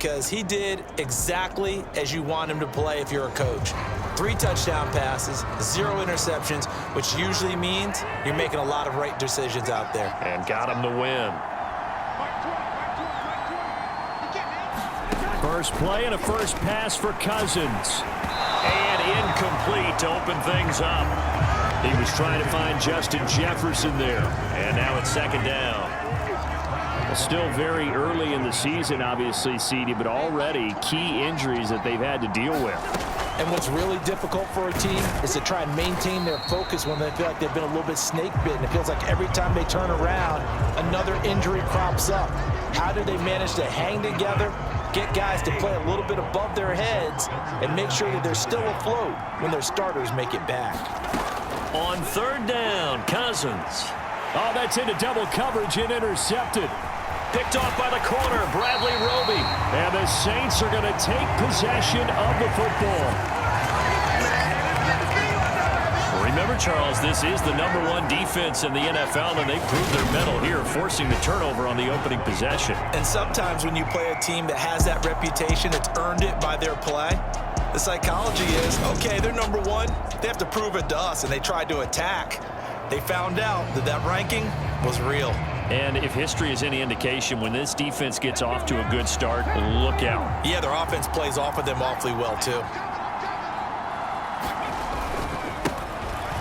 because he did exactly as you want him to play if you're a coach. 3 touchdown passes, 0 interceptions, which usually means you're making a lot of right decisions out there. And got him the win. First play and a first pass for Cousins. And incomplete to open things up. He was trying to find Justin Jefferson there. And now it's second down. Well, still very early in the season, obviously, CD, but already key injuries that they've had to deal with. And what's really difficult for a team is to try and maintain their focus when they feel like they've been a little bit snake bitten. It feels like every time they turn around, another injury crops up. How do they manage to hang together, get guys to play a little bit above their heads, and make sure that they're still afloat when their starters make it back? On third down, Cousins. Oh, that's into double coverage and intercepted. Picked off by the corner, Bradley Roby. And the Saints are going to take possession of the football. Remember, Charles, this is the #1 defense in the NFL, and they proved their mettle here, forcing the turnover on the opening possession. And sometimes when you play a team that has that reputation, it's earned it by their play. The psychology is, okay, they're #1. They have to prove it to us, and they tried to attack. They found out that that ranking was real. And if history is any indication, when this defense gets off to a good start, look out. Yeah, their offense plays off of them awfully well, too.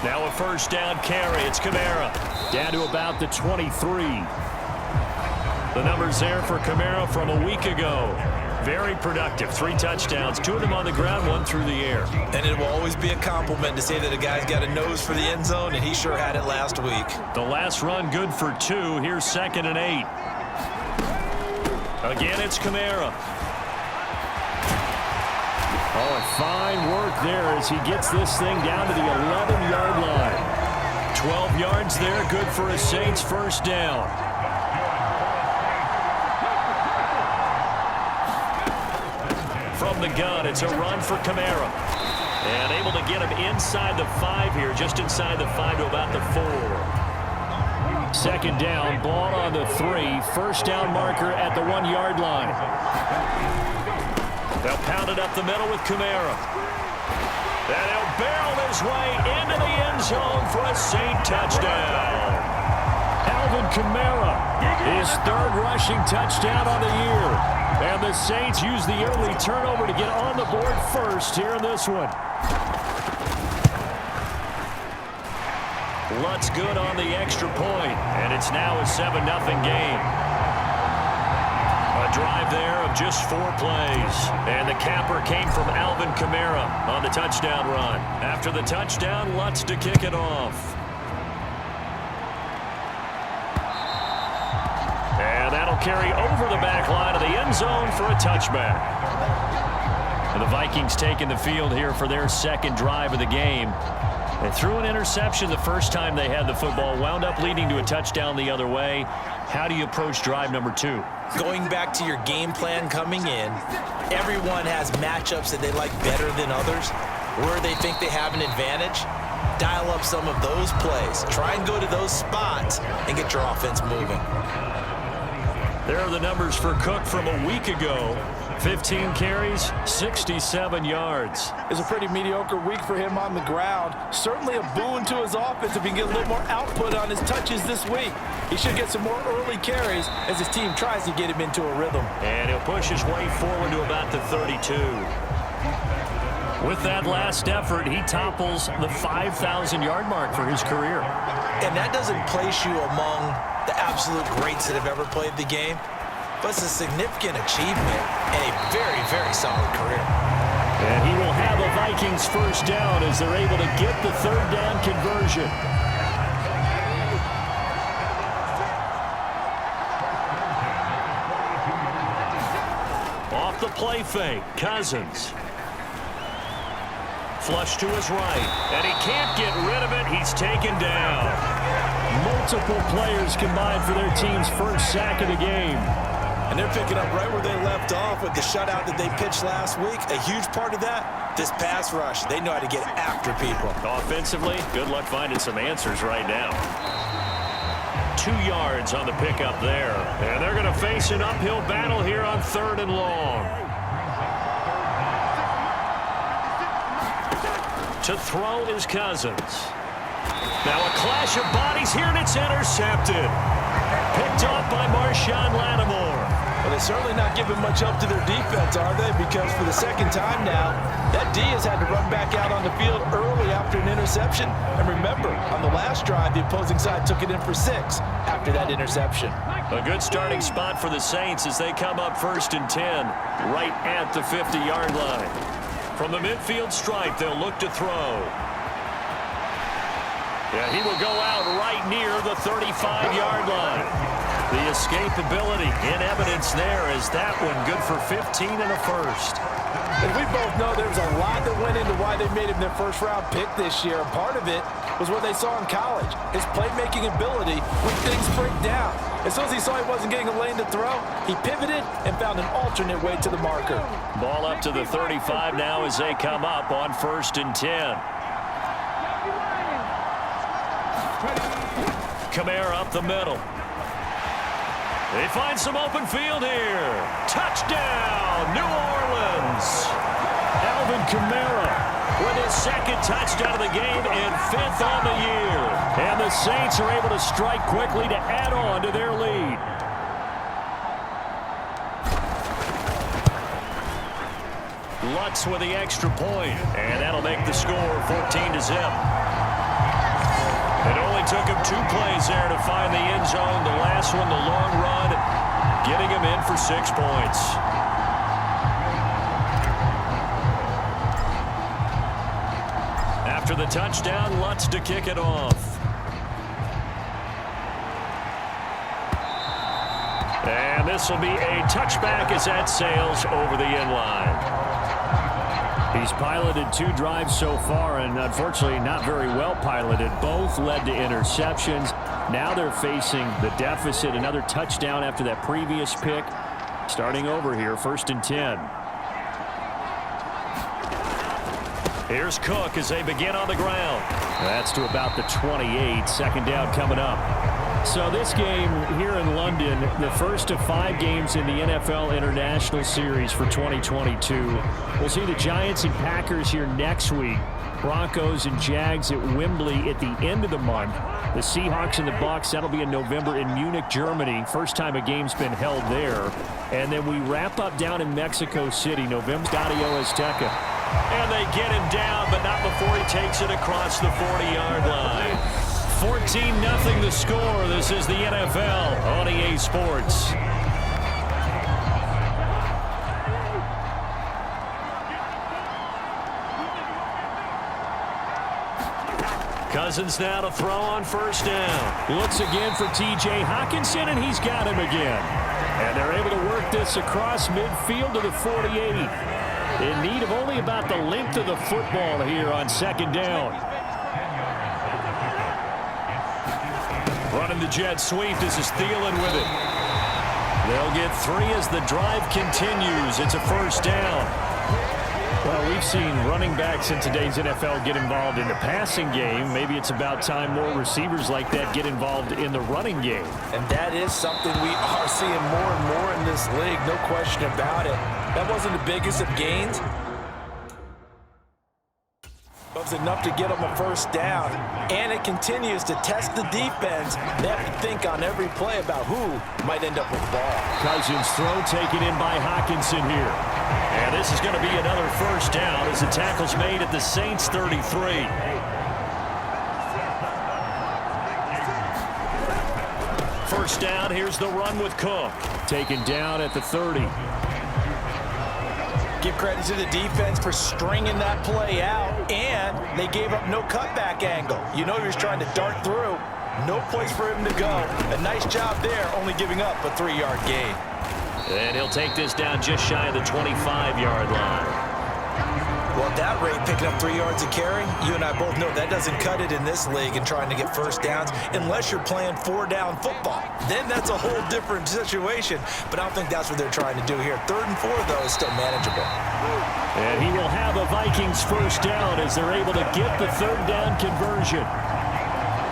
Now a first down carry. It's Kamara. Down to about the 23. The numbers there for Kamara from a week ago. Very productive. 3 touchdowns, 2 of them on the ground, 1 through the air. And it will always be a compliment to say that a guy's got a nose for the end zone, and he sure had it last week. The last run good for 2. Here's 2nd and 8. Again, it's Kamara. Oh, fine work there as he gets this thing down to the 11-yard line. 12 yards there, good for a Saints first down. From the gun, it's a run for Kamara. And able to get him inside the 5 here, just inside the 5 to about the 4. Second down, ball on the 3. First down marker at the 1-yard line. They'll pound it up the middle with Kamara. And he'll barrel his way into the end zone for a Saint touchdown. Alvin Kamara, his 3rd rushing touchdown on the year. And the Saints use the early turnover to get on the board first here in this one. Lutz good on the extra point, and it's now a 7-0 game. A drive there of just 4 plays. And the capper came from Alvin Kamara on the touchdown run. After the touchdown, Lutz to kick it off. And that'll carry over the back line of the end zone for a touchback. And the Vikings taking the field here for their 2nd drive of the game. They threw an interception the first time they had the football, wound up leading to a touchdown the other way. How do you approach drive number 2? Going back to your game plan coming in, everyone has matchups that they like better than others, where they think they have an advantage. Dial up some of those plays. Try and go to those spots and get your offense moving. There are the numbers for Cook from a week ago. 15 carries, 67 yards. It's a pretty mediocre week for him on the ground. Certainly a boon to his offense if he can get a little more output on his touches this week. He should get some more early carries as his team tries to get him into a rhythm. And he'll push his way forward to about the 32. With that last effort, he topples the 5,000-yard mark for his career. And that doesn't place you among the absolute greats that have ever played the game, but it's a significant achievement and a very, very solid career. And he will have a Vikings first down as they're able to get the 3rd down conversion. Off the play fake, Cousins. Flush to his right, and he can't get rid of it. He's taken down. Multiple players combined for their team's first sack of the game. And they're picking up right where they left off with the shutout that they pitched last week. A huge part of that, this pass rush. They know how to get after people. Offensively, good luck finding some answers right now. 2 2 yards on the pickup there. And they're going to face an uphill battle here on 3rd and long. To throw is Cousins. Now a clash of bodies here, and it's intercepted. Picked off by Marshawn Lattimore. Well, they're certainly not giving much up to their defense, are they? Because for the second time now, that D has had to run back out on the field early after an interception. And remember, on the last drive, the opposing side took it in for 6 after that interception. A good starting spot for the Saints as they come up 1st and 10, right at the 50-yard line. From the midfield stripe, they'll look to throw. Yeah, he will go out right near the 35-yard line. The escapability in evidence there as that one good for 15 and a first. And we both know there was a lot that went into why they made him their first-round pick this year. And part of it was what they saw in college, his playmaking ability when things break down. As soon as he saw he wasn't getting a lane to throw, he pivoted and found an alternate way to the marker. Ball up to the 35 now as they come up on 1st and 10. Kamara up the middle. They find some open field here. Touchdown, New Orleans. Alvin Kamara with his 2nd touchdown of the game and 5th on the year. And the Saints are able to strike quickly to add on to their lead. Lutz with the extra point, and that'll make the score 14-0. It only took him 2 plays there to find the end zone. The last one, the long run, getting him in for 6 points. After the touchdown, Lutz to kick it off. And this will be a touchback as that sails over the end line. He's piloted 2 drives so far, and unfortunately not very well piloted. Both led to interceptions. Now they're facing the deficit. Another touchdown after that previous pick. Starting over here, 1st and 10. Here's Cook as they begin on the ground. That's to about the 28. 2nd down coming up. So this game here in London, the first of 5 games in the NFL International Series for 2022. We'll see the Giants and Packers here next week. Broncos and Jags at Wembley at the end of the month. The Seahawks and the Bucs, that'll be in November in Munich, Germany. First time a game's been held there. And then we wrap up down in Mexico City, November. Estadio Azteca. And they get him down, but not before he takes it across the 40-yard line. 14-0 the score. This is the NFL on EA Sports. Cousins now to throw on 1st down. Looks again for T.J. Hockenson, and he's got him again. And they're able to work this across midfield to the 48. In need of only about the length of the football here on 2nd down. Running the jet sweep. This is Thielen with it. They'll get 3 as the drive continues. It's a 1st down. Well, we've seen running backs in today's NFL get involved in the passing game. Maybe it's about time more receivers like that get involved in the running game. And that is something we are seeing more and more in this league. No question about it. That wasn't the biggest of gains. It was enough to get them a 1st down, and it continues to test the defense. They have to think on every play about who might end up with the ball. Cousins throw taken in by Hockenson here. And this is going to be another 1st down as the tackle's made at the Saints 33. First down, here's the run with Cook. Taken down at the 30. Give credit to the defense for stringing that play out, and they gave up no cutback angle. You know he was trying to dart through. No place for him to go. A nice job there, only giving up a 3-yard gain. And he'll take this down just shy of the 25-yard line. Well, at that rate, picking up 3 yards of carry, you and I both know that doesn't cut it in this league and trying to get 1st downs unless you're playing 4-down football. Then that's a whole different situation, but I don't think that's what they're trying to do here. 3rd and 4, though, is still manageable. And he will have a Vikings 1st down as they're able to get the 3rd down conversion.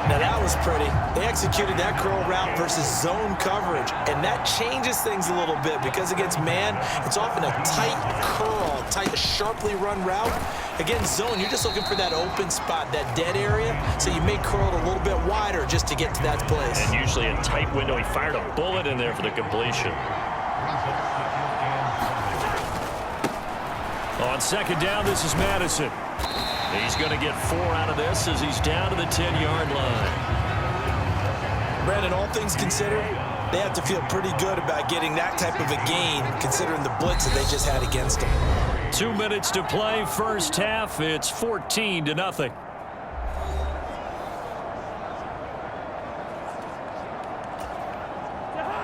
Now that was pretty. They executed that curl route versus zone coverage, and that changes things a little bit because against man, it's often a tight curl, tight, sharply run route. Against zone, you're just looking for that open spot, that dead area, so you may curl it a little bit wider just to get to that place. And usually a tight window. He fired a bullet in there for the completion. On second down, this is Madison. He's going to get 4 out of this as he's down to the 10-yard line. Brandon, all things considered, they have to feel pretty good about getting that type of a gain considering the blitz that they just had against them. 2 minutes to play, first half. It's 14-0.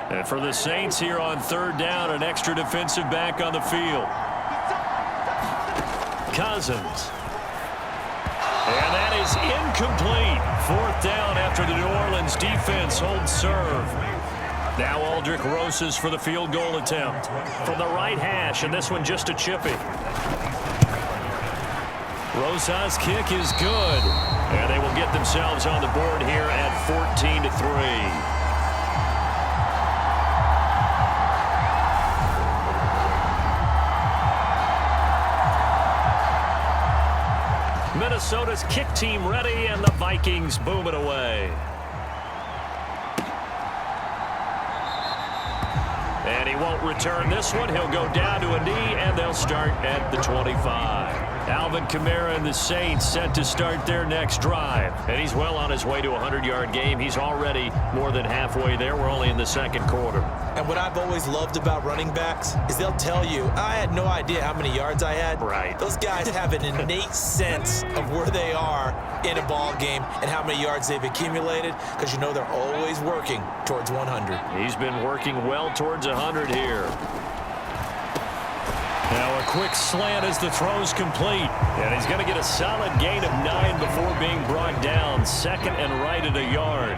And for the Saints here on third down, an extra defensive back on the field. Cousins. And that is incomplete. Fourth down after the New Orleans defense holds serve. Now Aldrick Rosas for the field goal attempt. From the right hash, and this one just a chippy. Rosas' kick is good. And they will get themselves on the board here at 14-3. Minnesota's kick team ready, and the Vikings boom it away. And he won't return this one. He'll go down to a knee, and they'll start at the 25. Alvin Kamara and the Saints set to start their next drive. And he's well on his way to a 100-yard game. He's already more than halfway there. We're only in the second quarter. And what I've always loved about running backs is they'll tell you, I had no idea how many yards I had. Right. Those guys have an innate sense of where they are in a ball game and how many yards they've accumulated because you know they're always working towards 100. He's been working well towards 100 here. Now a quick slant as the throw's complete. And he's going to get a solid gain of 9 before being brought down. Second and right at a yard.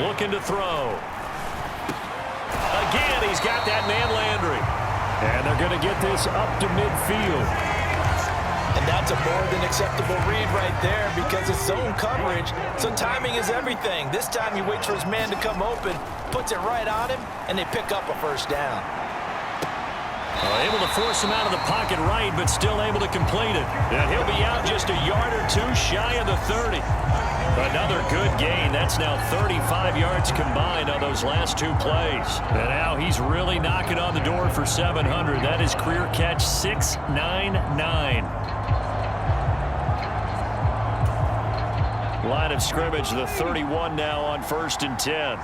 Looking to throw. Again, he's got that man Landry. And they're going to get this up to midfield. And that's a more than acceptable read right there because it's zone coverage, so timing is everything. This time he waits for his man to come open, puts it right on him, and they pick up a first down. Able to force him out of the pocket right, but still able to complete it. And he'll be out just a yard or two shy of the 30. Another good gain. That's now 35 yards combined on those last 2 plays. And now he's really knocking on the door for 700. That is career catch 699. Line of scrimmage, the 31 now on 1st and 10.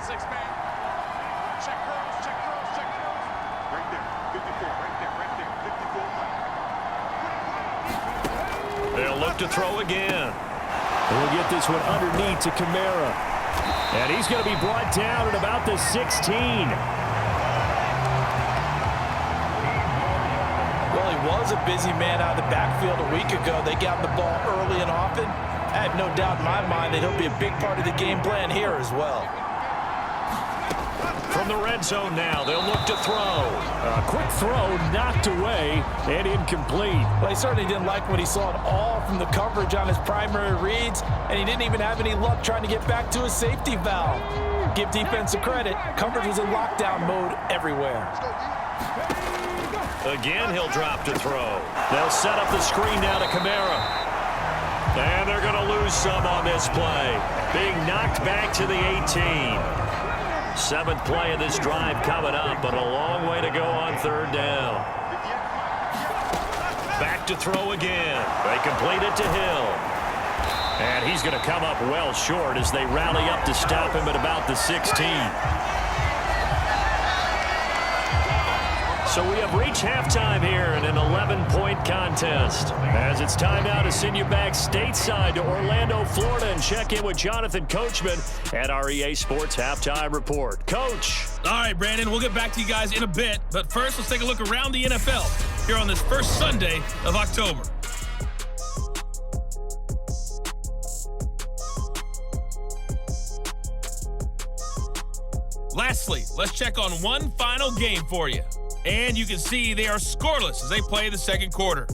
They'll look to throw again. We'll get this one underneath to Kamara. And he's going to be brought down at about the 16. Well, he was a busy man out of the backfield a week ago. They got the ball early and often. I have no doubt in my mind that he'll be a big part of the game plan here as well. From the red zone now, they'll look to throw. A quick throw knocked away and incomplete. Well, he certainly didn't like what he saw at all from the coverage on his primary reads, and he didn't even have any luck trying to get back to his safety valve. Give defense a credit. Coverage was in lockdown mode everywhere. Again, he'll drop to throw. They'll set up the screen now to Kamara. And they're going to lose some on this play. Being knocked back to the 18. 7th play of this drive coming up, but a long way to go on 3rd down. Back to throw again. They complete it to Hill. And he's going to come up well short as they rally up to stop him at about the 16. So we have reached halftime here in an 11-point contest. As it's time now to send you back stateside to Orlando, Florida, and check in with Jonathan Coachman at our EA Sports Halftime Report. Coach. All right, Brandon, we'll get back to you guys in a bit. But first, let's take a look around the NFL here on this first Sunday of October. Lastly, let's check on one final game for you. And you can see they are scoreless as they play the second quarter.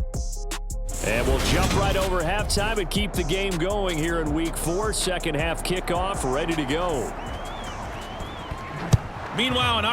And we'll jump right over halftime and keep the game going here in Week 4. Second half kickoff, ready to go. Meanwhile, in